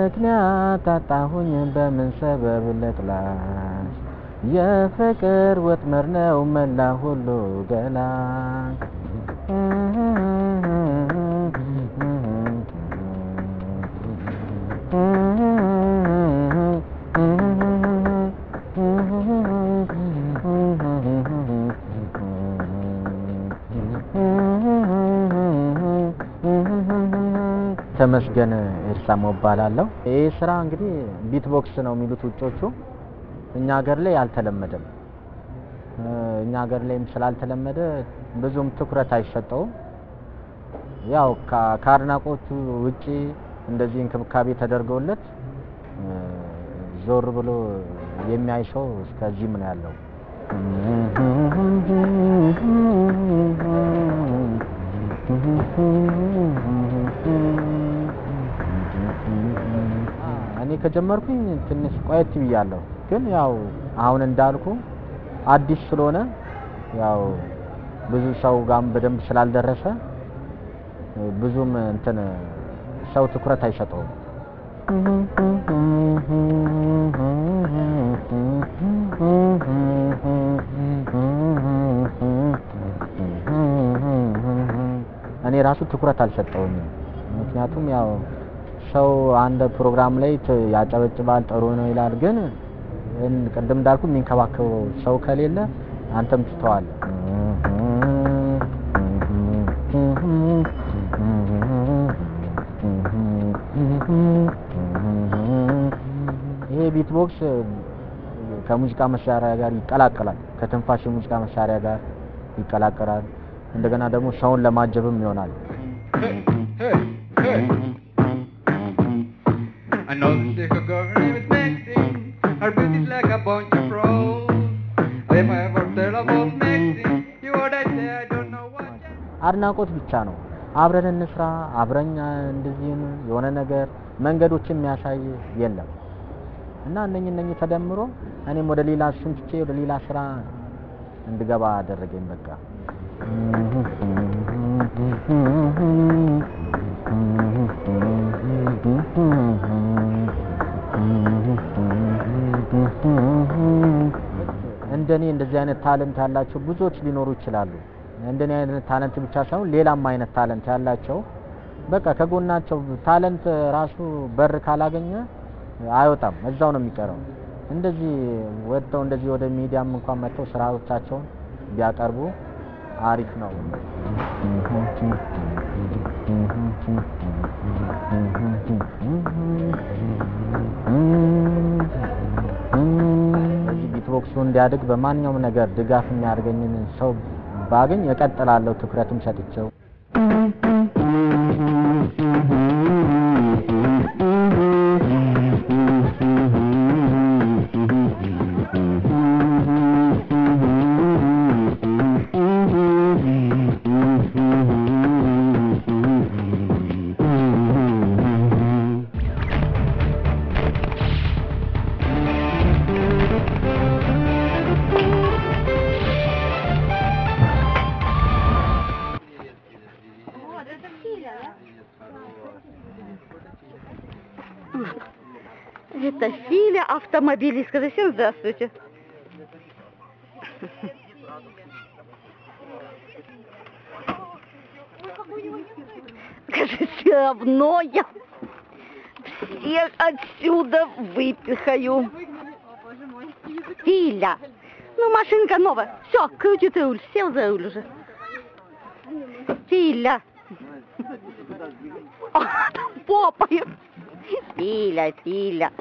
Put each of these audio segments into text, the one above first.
ምክንያት አጣሁኝ በምን ሰበብ ልጥላሽ የፍቅር ወጥመድ ነው መላ ሁሉ ገላ ተመስገን እርሳሞ ባላለው ይሄ ስራ እንግዲህ ቢትቦክስ ነው የሚሉት ውጮቹ እኛ ሀገር ላይ አልተለመደም እኛ ሀገር ላይም ስላልተለመደ ብዙም ትኩረት አይሰጠውም ያው ካርናቆቹ ውጪ እንደዚህ እንክብካቤ ተደርገውለት ዞር ብሎ የሚያይሰው እስከዚህ ምን ያለው እኔ ከጀመርኩኝ ትንሽ ቆየት ብያለሁ ግን ያው አሁን እንዳልኩ አዲስ ስለሆነ ያው ብዙ ሰው ጋም በደንብ ስላልደረሰ ብዙም እንትን ሰው ትኩረት አይሰጠውም እኔ ራሱ ትኩረት አልሰጠውም ምክንያቱም ያው ሰው አንድ ፕሮግራም ላይ ያጨበጭባል ጥሩ ነው ይላል ግን ቀደም እንዳልኩ የሚንከባከበው ሰው ከሌለ አንተም ትተዋለህ ይሄ ቢትቦክስ ከሙዚቃ መሳሪያ ጋር ይቀላቀላል ከትንፋሽ ሙዚቃ መሳሪያ ጋር ይቀላቀላል እንደገና ደግሞ ሰውን ለማጀብም ይሆናል I know this girl name is Maxine her beauty is like a bunch of roses if I ever tell about Maxine you what I say I don't know what አድናቆት ብቻ ነው አብረን እንስራ አብረኛ እንደዚህ የሆነ ነገር መንገዶችን የሚያሳይ የለም እና እነኚህ ተደምሮ እኔም ወደ ሌላ ስንትቼ ወደ ሌላ ስራ እንድገባ አደረገኝ በቃ እንደኔ እንደዚህ አይነት ታለንት ያላቸው ብዙዎች ሊኖሩ ይችላሉ እንደኔ አይነት ታለንት ብቻ ሳይሆን ሌላም አይነት ታለንት ያላቸው በቃ ከጎናቸው ታለንት ራሱ በር ካላገኘ አይወጣም እዛው ነው የሚቀረው እንደዚህ ወጥተው እንደዚህ ወደ ሚዲያም እንኳን መጥተው ስራዎቻቸውን ቢያቀርቡ አሪፍ ነው እዚህ ቢትቦክሱ እንዲያድግ በማንኛውም ነገር ድጋፍ የሚያደርገኝን ሰው ባገኝ እቀጥላለሁ ትኩረቱን ሰጥቼው Это Филя, автомобилист. Скажи всем здравствуйте. Скажи, все равно я всех отсюда выпихаю. Филя, ну машинка новая. Все, крутит руль, сел за руль уже. Филя. Там попой. Филя.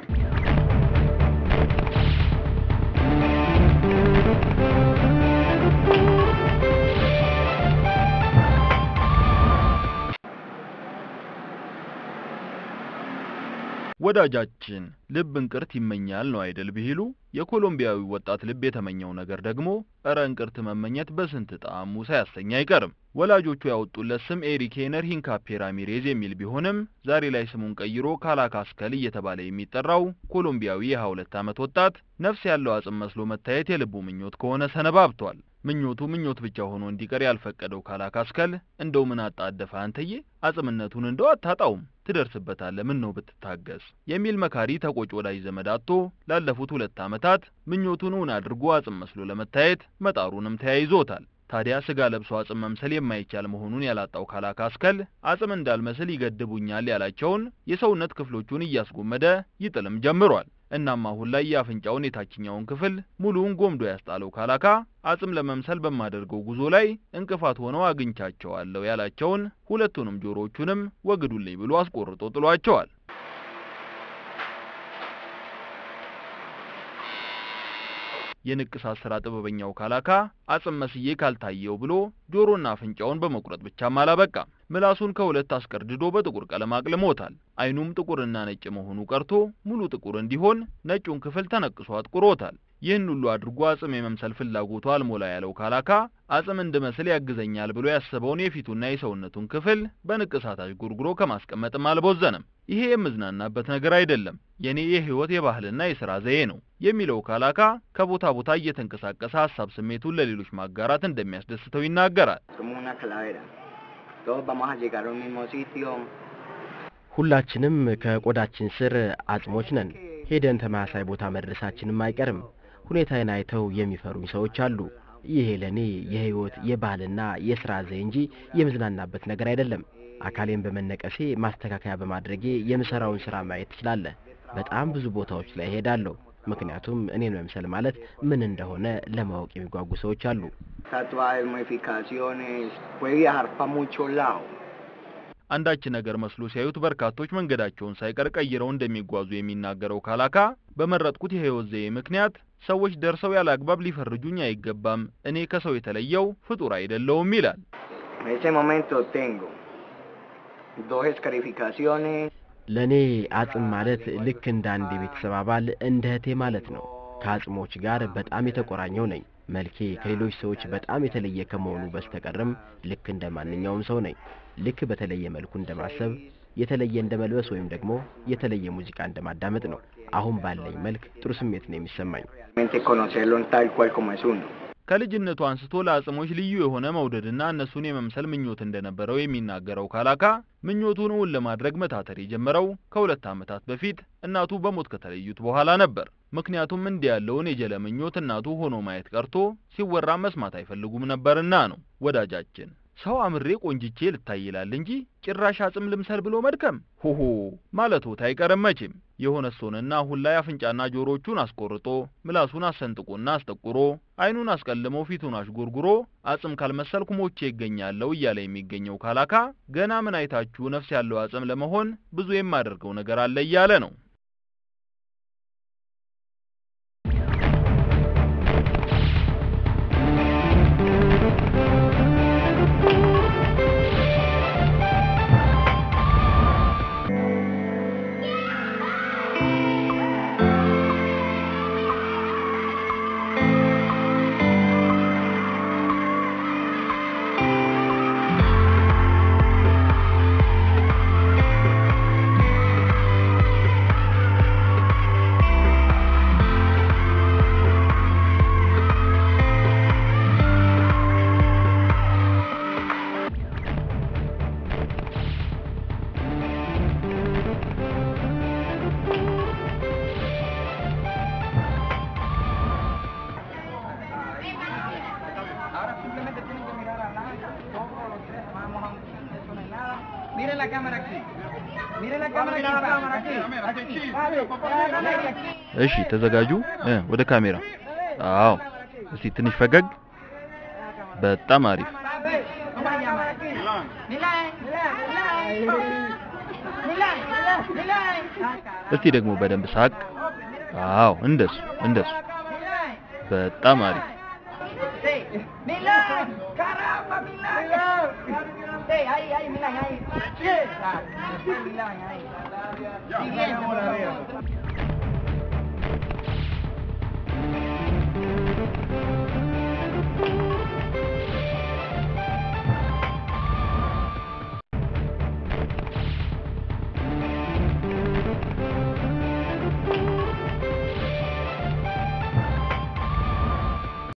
ወዳጃችን ልብ እንቅርት ይመኛል ነው አይደል ቢሉ የኮሎምቢያዊ ወጣት ልብ የተመኘው ነገር ደግሞ እረ እንቅርት መመኘት በስንት ጣዕሙ ሳያሰኝ አይቀርም ወላጆቹ ያወጡለት ስም ኤሪክ ሄነር ሂንካፔ ራሚሬዝ የሚል ቢሆንም ዛሬ ላይ ስሙን ቀይሮ ካላካስከል እየተባለ የሚጠራው ኮሎምቢያዊ የ22 ዓመት ወጣት ነፍስ ያለው አጽም መስሎ መታየት የልቡ ምኞት ከሆነ ሰነባብቷል። ምኞቱ ምኞት ብቻ ሆኖ እንዲቀር ያልፈቀደው ካላካስከል እንደው ምን አጣደፈ አንተዬ፣ አጽምነቱን እንደው አታጣውም፣ ትደርስበታለህ፣ ምን ነው ብትታገስ የሚል መካሪ ተቆጭ ወዳጅ ዘመድ አጥቶ ላለፉት 2 ዓመታት ምኞቱን እውን አድርጎ አጽም መስሎ ለመታየት መጣሩንም ተያይዞታል። ታዲያ ስጋ ለብሶ አጽም መምሰል የማይቻል መሆኑን ያላጣው ካላካስከል አጽም እንዳልመስል ይገድቡኛል ያላቸውን የሰውነት ክፍሎቹን እያስጎመደ ይጥልም ጀምሯል። እናም አሁን ላይ የአፍንጫውን የታችኛውን ክፍል ሙሉውን ጎምዶ ያስጣለው ካላካ አጽም ለመምሰል በማደርገው ጉዞ ላይ እንቅፋት ሆነው አግኝቻቸዋለሁ ያላቸውን ሁለቱንም ጆሮዎቹንም ወግዱልኝ ብሎ አስቆርጦ ጥሏቸዋል። የንቅሳት ስራ ጥበበኛው ካላካ አጽም መስዬ ካልታየው ብሎ ጆሮና አፍንጫውን በመቁረጥ ብቻም አላበቃም። ምላሱን ከሁለት አስቀርድዶ በጥቁር ቀለም አቅልሞታል። አይኑም ጥቁርና ነጭ መሆኑ ቀርቶ ሙሉ ጥቁር እንዲሆን ነጩን ክፍል ተነቅሶ አጥቁሮታል። ይህን ሁሉ አድርጎ አጽም የመምሰል ፍላጎቱ አልሞላ ያለው ካላካ አጽም እንድመስል ያግዘኛል ብሎ ያሰበውን የፊቱና የሰውነቱን ክፍል በንቅሳት አዥጎርጉሮ ከማስቀመጥም አልቦዘነም። ይሄ የምዝናናበት ነገር አይደለም፣ የኔ የህይወት የባህልና የሥራ ዘዬ ነው የሚለው ካላካ ከቦታ ቦታ እየተንቀሳቀሰ ሐሳብ ስሜቱን ለሌሎች ማጋራት እንደሚያስደስተው ይናገራል። ሁላችንም ከቆዳችን ስር አጽሞች ነን። ሄደን ተመሳሳይ ቦታ መድረሳችንም አይቀርም። ሁኔታዬን አይተው የሚፈሩኝ ሰዎች አሉ። ይሄ ለኔ የህይወት የባህልና የሥራ ዘዬ እንጂ የምዝናናበት ነገር አይደለም። አካሌን በመነቀሴ ማስተካከያ በማድረጌ የምሰራውን ስራ ማየት ትችላለህ። በጣም ብዙ ቦታዎች ላይ ሄዳለሁ። ምክንያቱም እኔን መምሰል ማለት ምን እንደሆነ ለማወቅ የሚጓጉ ሰዎች አሉ። አንዳች ነገር መስሎ ሲያዩት በርካቶች መንገዳቸውን ሳይቀር ቀይረው እንደሚጓዙ የሚናገረው ካላካ በመረጥኩት የህይወት ዘዬ ምክንያት ሰዎች ደርሰው ያለ አግባብ ሊፈርጁኝ አይገባም፣ እኔ ከሰው የተለየው ፍጡር አይደለሁም ይላል። ለኔ አጽም ማለት ልክ እንደ አንድ የቤተሰብ አባል እንደ እህቴ ማለት ነው። ከአጽሞች ጋር በጣም የተቆራኘው ነኝ። መልኬ ከሌሎች ሰዎች በጣም የተለየ ከመሆኑ በስተቀርም ልክ እንደ ማንኛውም ሰው ነኝ። ልክ በተለየ መልኩ እንደማሰብ፣ የተለየ እንደመልበስ ወይም ደግሞ የተለየ ሙዚቃ እንደማዳመጥ ነው። አሁን ባለኝ መልክ ጥሩ ስሜት ነው የሚሰማኝ። ከልጅነቱ አንስቶ ለአጽሞች ልዩ የሆነ መውደድና እነሱን የመምሰል ምኞት እንደነበረው የሚናገረው ካላካ ምኞቱን እውን ለማድረግ መታተር የጀመረው ከ2 ዓመታት በፊት እናቱ በሞት ከተለዩት በኋላ ነበር። ምክንያቱም እንዲህ ያለውን የጀለ ምኞት እናቱ ሆኖ ማየት ቀርቶ ሲወራ መስማት አይፈልጉም ነበርና ነው። ወዳጃችን ሰው አምሬ ቆንጅቼ ልታይላል እንጂ ጭራሽ አጽም ልምሰል ብሎ መድከም ሆሆ ማለቶት አይቀርም መቼም። የሆነ ሶንና አሁን ላይ አፍንጫና ጆሮቹን አስቆርጦ ምላሱን አሰንጥቆና አስጠቁሮ አይኑን አስቀልሞ ፊቱን አሽጎርጉሮ አጽም ካልመሰልኩ ሞቼ ይገኛለው እያለ የሚገኘው ካላካ ገና ምን አይታችሁ ነፍስ ያለው አጽም ለመሆን ብዙ የማደርገው ነገር አለ እያለ ነው። Mire la cámara aquí. Mire la cámara aquí. እሺ ተዘጋጁ። ወደ ካሜራ። አዎ እስቲ ትንሽ ፈገግ። በጣም አሪፍ። እስቲ ደግሞ በደንብ ሳቅ። አዎ እንደሱ እንደሱ። በጣም አሪፍ። Milan, caramba, Milan. Ahí, Milan, ahí. Milan, ahí. Siguiente, por favor.